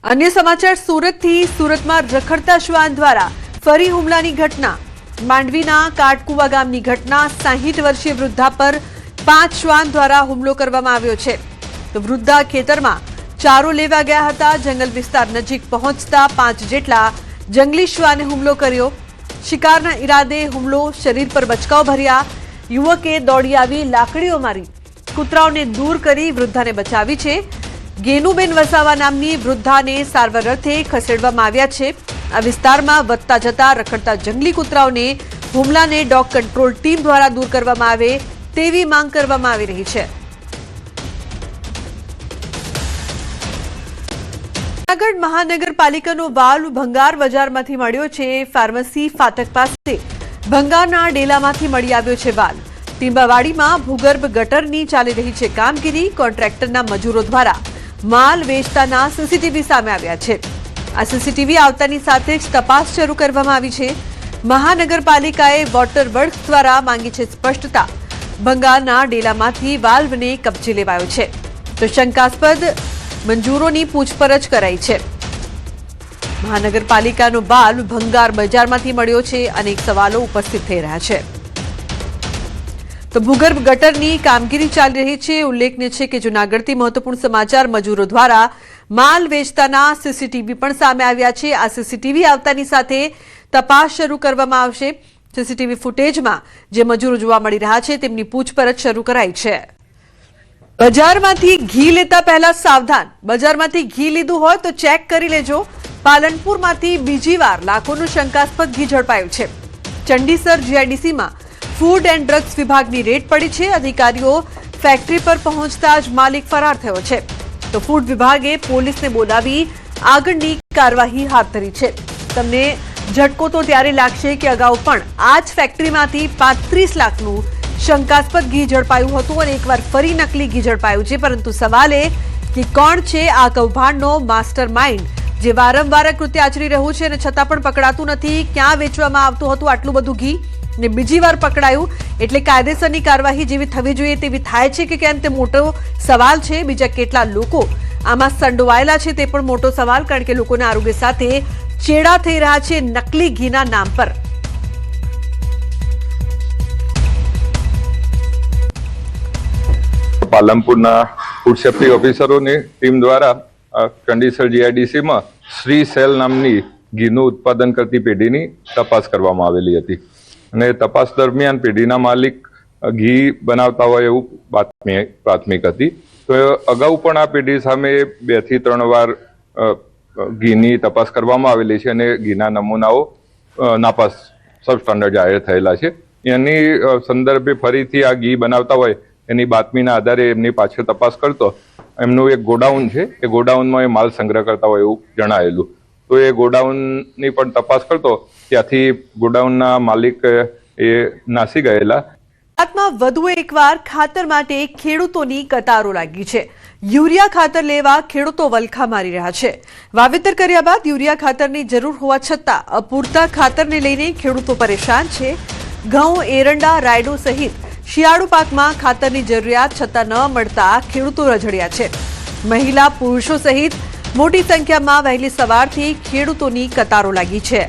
अन्य समाचार सूरतथी सूरतमां रखड़ता श्वान द्वारा फरी हुमलानी घटना। માંડવીના કાટકુવા ગામની ઘટના। 60 વર્ષીય વૃદ્ધા પર 5 શ્વાન દ્વારા હુમલો કરવામાં આવ્યો છે। તો વૃદ્ધા ખેતરમાં ચારો લેવા ગયા હતા। જંગલ વિસ્તાર નજીક પહોંચતા 5 જેટલા જંગલી શ્વાને હુમલો કર્યો। શિકારના ઈરાદે હુમલો શરીર પર બચકાઓ ભર્યા। યુવકે દોડી આવી લાકડીઓ મારી કૂતરાઓને દૂર કરી વૃદ્ધાને બચાવી છે। ગેનુબેન વસાવા નામની વૃદ્ધાને સારવાર અર્થે ખસેડવામાં આવ્યા છે। આ વિસ્તારમાં વધતા જતા રખડતા જંગલી કૂતરાઓને હુમલાને ડોગ કંટ્રોલ ટીમ દ્વારા દૂર કરવામાં આવે તેવી માંગ કરવામાં આવી રહી છે। જૂનાગઢ મહાનગરપાલિકાનો વાલ્વ ભંગાર બજારમાંથી મળ્યો છે। ફાર્મસી ફાટક પાસે ભંગારના ડેલામાંથી મળી આવ્યો છે વાલ્વ। ટીંબાવાડીમાં ભૂગર્ભ ગટરની ચાલી રહી છે કામગીરી। કોન્ટ્રાક્ટરના મજૂરો દ્વારા માલ વેચતાના સીસીટીવી સામે આવ્યા છે। આ સીસીટીવી આવતાની સાથે જ તપાસ શરૂ કરવામાં આવી છે। મહાનગરપાલિકાએ વોટર વર્ક્સ દ્વારા માંગી છે સ્પષ્ટતા। ભંગારના ડેલામાંથી વાલ્વને કબજે લેવાયો છે તો શંકાસ્પદ મંજૂરોની પૂછપરછ કરાઈ છે। મહાનગરપાલિકાનો વાલ્વ ભંગાર બજારમાંથી મળ્યો છે। અનેક સવાલો ઉપસ્થિત થઈ રહ્યા છે। તો ભૂગર્ભ ગટરની કામગીરી ચાલી રહી છે। ઉલ્લેખનીય છે કે જૂનાગઢથી મહત્વપૂર્ણ સમાચાર મજૂરો દ્વારા માલ વેચતાના સીસીટીવી પણ સામે આવ્યા છે। આ સીસીટીવી આવતાની સાથે તપાસ શરૂ કરવામાં આવશે। સીસીટીવી ફૂટેજમાં જે મજૂરો જોવા મળી રહ્યા છે તેમની પૂછપરછ શરૂ કરાઈ છે। બજારમાંથી ઘી લેતા પહેલા સાવધાન। બજારમાંથી ઘી લીધું હોય તો ચેક કરી લેજો। પાલનપુરમાંથી બીજી વાર લાખોનું શંકાસ્પદ ઘી ઝડપાયું છે। ચંડીસર જીઆઈડીસીમાં ફૂડ એન્ડ ડ્રગ્સ વિભાગની રેડ પડી છે। અધિકારીઓ ફેક્ટરી પર પહોંચતા જ માલિક ફરાર થયો છે તો ફૂડ વિભાગે પોલીસને બોલાવી આગળની કાર્યવાહી હાથ ધરી છે। તમને ઝટકો તો ત્યારે લાગશે કે અગાઉ પણ આ જ ફેક્ટરીમાંથી 35 લાખનું શંકાસ્પદ ઘી ઝડપાયું હતું અને એકવાર ફરી નકલી ઘી ઝડપાયું છે। પરંતુ સવાલ એ કે કોણ છે આ કૌભાંડનો માસ્ટર માઇન્ડ જે વારંવાર કૃત્ય આચરી રહ્યું છે અને છતાં પણ પકડાતું નથી। ક્યાં વેચવામાં આવતું હતું આટલું બધું ઘી ને બીજી વાર પકડાયું એટલે કાયદેસરની કાર્યવાહી જેવી થવી જોઈએ તેવી થાય છે કે કેમ તે મોટો સવાલ છે। બીજા કેટલા લોકો આમાં સંડોવાયેલા છે તે પણ મોટો સવાલ, કારણ કે લોકોના આરોગ્ય સાથે ચેડા થઈ રહ્યા છે નકલી ઘીના નામ પર। પાલનપુરના ફૂડ સેફ્ટી ઓફિસરોની ટીમ દ્વારા ચંડીસર જીઆઈડીસીમાં શ્રી સેલ નામની ઘીનું ઉત્પાદન કરતી પેઢીની તપાસ કરવામાં આવેલી હતી અને તપાસ દરમિયાન પેઢીના માલિક ઘી બનાવતા હોય એવું પ્રાથમિક હતી। તો અગાઉ પણ આ પેઢી સામે 2 થી 3 વાર ઘીની તપાસ કરવામાં આવેલી છે અને ઘીના નમૂનાઓ નાપાસ સબસ્ટાન્ડર્ડ જાહેર થયેલા છે। એની સંદર્ભે ફરીથી આ ઘી બનાવતા હોય એની બાતમીના આધારે એમની પાછળ તપાસ કરતો એમનું એક ગોડાઉન છે, એ ગોડાઉનમાં એ માલ સંગ્રહ કરતા હોય એવું જણાયેલું। તો એ ગોડાઉનની પણ તપાસ કરતો ત્યાંથી ગોડાઉનના માલિક એ નાસી ગયેલા। ગુજરાતમાં વધુ એકવાર ખાતર માટે ખેડૂતોની કતારો લાગી છે। યુરિયા ખાતર લેવા ખેડૂતો વલખા મારી રહ્યા છે। વાવેતર કર્યા બાદ યુરિયા ખાતરની જરૂર હોવા છતાં અપૂરતા ખાતરને લઈને ખેડૂતો પરેશાન છે। ઘઉં, એરંડા, રાયડો સહિત શિયાળુ પાકમાં ખાતરની જરૂરિયાત છતાં ન મળતા ખેડૂતો રઝળ્યા છે। મહિલા, પુરુષો સહિત મોટી સંખ્યામાં વહેલી સવારથી ખેડૂતોની કતારો લાગી છે।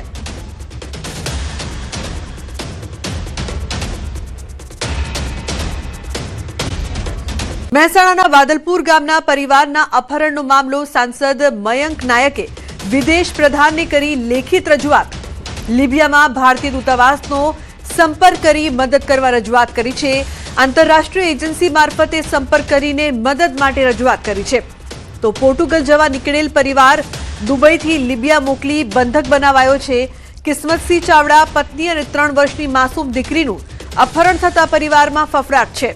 મહેસાણાના વાદલપુર ગામના પરિવારના અપહરણનો મામલો સાંસદ મયંક નાયકે વિદેશ પ્રધાનને કરી લેખિત રજૂઆત। લિબિયામાં ભારતીય દૂતાવાસનો સંપર્ક કરી મદદ કરવા રજૂઆત કરી છે। આંતરરાષ્ટ્રીય એજન્સી મારફતે સંપર્ક કરીને મદદ માટે રજૂઆત કરી છે। તો પોર્ટુગલ જવા નીકળેલ પરિવાર દુબઈથી લિબિયા મોકલી બંધક બનાવાયો છે। કિસ્મતસિંહ ચાવડા પત્ની અને 3 વર્ષની માસૂમ દીકરીનું અપહરણ થતા પરિવારમાં ફફડાટ છે।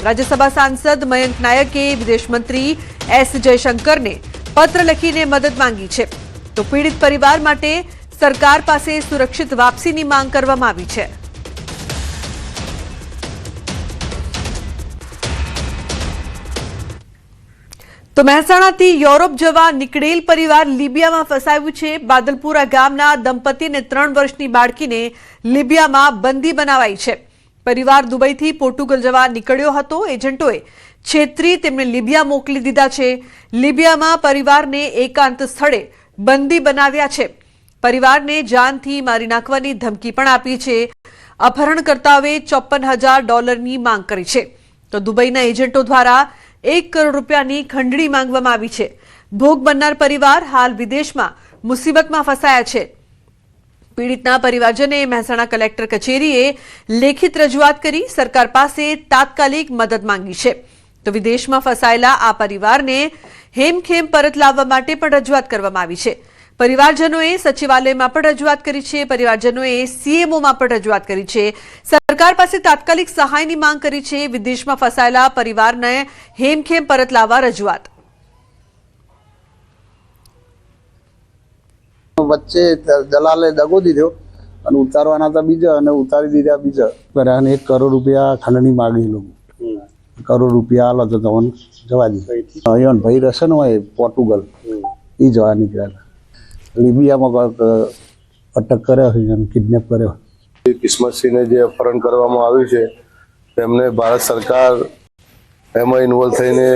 રાજ્યસભા સાંસદ મયંક નાયકે વિદેશ મંત્રી એસ જયશંકરને પત્ર લખીને મદદ માંગી છે। તો પીડિત પરિવાર માટે સરકાર પાસે સુરક્ષિત વાપસીની માંગ કરવામાં આવી છે। તો મહેસાણાથી યુરોપ જવા નીકળેલ પરિવાર લિબિયામાં ફસાયું છે। બાદલપુરા ગામના દંપતીને 3 વર્ષની બાળકીને લિબિયામાં બંદી બનાવાઈ છે। પરિવાર દુબઈથી પોર્ટુગલ જવા નીકળ્યો હતો। એજન્ટોએ છેતરી તેમને લિબિયા મોકલી દીધા છે. લિબિયામાં પરિવારને એકાંત સ્થળે બંદી બનાવ્યા છે. પરિવારને જાનથી મારી નાખવાની ધમકી પણ આપી છે. અપહરણકર્તાઓએ $54,000 માંગ કરી છે. તો દુબઈના એજન્ટો દ્વારા ₹1 કરોડની ખંડણી માંગવામાં આવી છે. ભોગ બનનાર પરિવાર હાલ વિદેશમાં મુસીબતમાં ફસાયા છે. પીડિતના પરિવારજને મહેસાણા કલેક્ટર કચેરીએ લેખિત રજૂઆત કરી સરકાર પાસે તાત્કાલિક મદદ માંગી છે. તો વિદેશમાં ફસાયેલા આ પરિવારને હેમખેમ પરત લાવવા માટે પણ રજૂઆત કરવામાં આવી છે. પરિવારજનોએ સચિવાલયમાં પણ રજૂઆત કરી છે. પરિવારજનોએ સીએમઓમાં પણ રજૂઆત કરી છે. સરકાર પાસે તાત્કાલિક સહાયની માંગ કરી છે. વિદેશમાં ફસાયેલા પરિવારને હેમખેમ પરત લાવવા રજૂઆત. વચ્ચે દલાલે દગો દીધો અને ઉતારવાના હતા બીજા અને ઉતારી દીધા બીજા. અને ₹1 કરોડ ખંડણી માગી લોકો. ₹1 કરોડ આલો તો તમને જવા દે. અહીંયા ભાઈ રહેશે ને હોય પોર્ટુગલ એ જવા નીકળ્યા. લિબિયામાં અટક કર્યો છે અને કિડનેપ કર્યો. કિસ્મતસિંહને જે અપહરણ કરવામાં આવ્યું છે તેમને ભારત સરકાર એમાં ઇન્વોલ્વ થઈને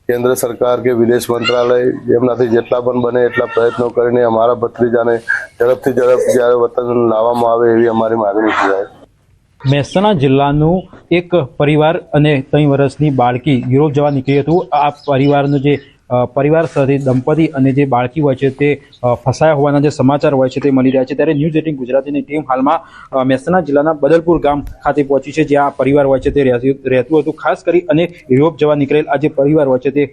કેન્દ્ર સરકાર કે વિદેશ મંત્રાલય એમનાથી જેટલા પણ બને એટલા પ્રયત્નો કરીને અમારા ભત્રીજાને ઝડપથી ઝડપ જ્યારે વતન લાવવામાં આવે એવી અમારી માગણી છે. મહેસાણા જિલ્લાનું એક પરિવાર અને 3 વર્ષની બાળકી યુરોપ જવા નીકળી હતું. આ પરિવારનું જે પરિવાર સાથે દંપતી અને જે બાળકી હોય છે તે ફસાયા હોવાના જે સમાચાર હોય છે તે મળી રહ્યા છે. ત્યારે ન્યૂઝ 18 ગુજરાતીની ટીમ હાલમાં મહેસાણા જિલ્લાના બદલપુર ગામ ખાતે પહોંચી છે, જ્યાં આ પરિવાર હોય છે તે રહેતું હતું. ખાસ કરી અને યુરોપ જવા નીકળેલ આ જે પરિવાર હોય છે તે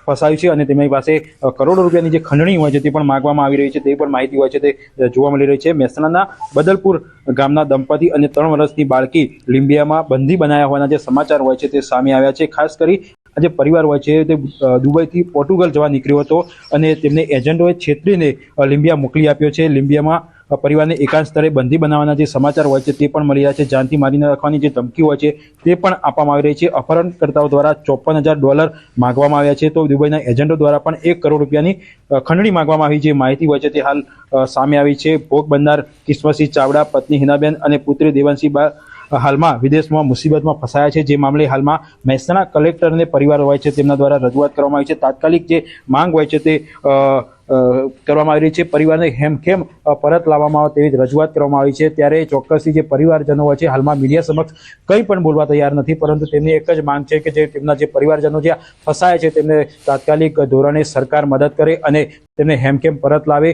ફસાયું છે અને તેમની પાસે કરોડો રૂપિયાની જે ખંડણી હોય છે તે પણ માગવામાં આવી રહી છે. તે પણ માહિતી હોય છે તે જોવા મળી રહી છે. મહેસાણાના બદલપુર ગામના દંપતી અને 3 વર્ષની બાળકી લિબિયામાં બંદી બનાવ્યા હોવાના જે સમાચાર હોય છે તે સામે આવ્યા છે. ખાસ કરી આ જે પરિવાર હોય છે તે દુબઈથી પોર્ટુગલ જવા નીકળ્યો હતો અને તેમને એજન્ટોએ છેતરીને લિબિયા મોકલી આપ્યો છે. લિબિયામાં પરિવારને એકાંત સ્થળે બંદી બનાવવાના જે સમાચાર હોય છે તે પણ મળી રહ્યા છે. જાનથી મારી નાખવાની જે ધમકી હોય છે તે પણ આપવામાં આવી રહી છે. અપહરણકર્તાઓ દ્વારા $54,000 માંગવામાં આવ્યા છે. તો દુબઈના એજન્ટો દ્વારા પણ ₹1 કરોડ ખંડણી માંગવામાં આવી. જે માહિતી હોય છે તે હાલ સામે આવી છે. ભોગ બનનાર કિસ્મતસિંહ ચાવડા, પત્ની હિનાબેન અને પુત્રી દેવાંશી હાલમાં વિદેશમાં મુસીબતમાં ફસાયા છે. જે મામલે હાલમાં મહેસાણા કલેક્ટર અને પરિવાર હોય છે તેમના દ્વારા રજૂઆત કરવામાં આવી છે. તાત્કાલિક જે માંગ હોય છે તે કરવામાં આવી રહી છે. પરિવારને હેમખેમ પરત લાવવામાં આવે તેવી રજૂઆત કરવામાં આવી છે. ત્યારે ચોક્કસથી જે પરિવારજનો હોય છે હાલમાં મીડિયા સમક્ષ કંઈ પણ બોલવા તૈયાર નથી, પરંતુ તેમની એક જ માંગ છે કે જે તેમના જે પરિવારજનો જ્યાં ફસાયા છે તેમને તાત્કાલિક ધોરણે સરકાર મદદ કરે અને તેમને હેમખેમ પરત લાવે,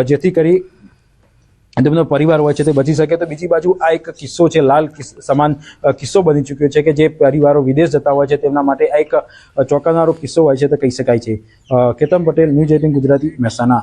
જેથી કરી તેમનો પરિવાર હોય છે તે બચી શકે. તો બીજી બાજુ આ એક કિસ્સો છે, લાલ સમાન કિસ્સો બની ચૂક્યો છે કે જે પરિવારો વિદેશ જતા હોય છે તેમના માટે આ એક ચોંકાવનારો કિસ્સો હોય છે તો કહી શકાય છે. કેતન પટેલ, ન્યૂઝ 18 ગુજરાતી, મહેસાણા.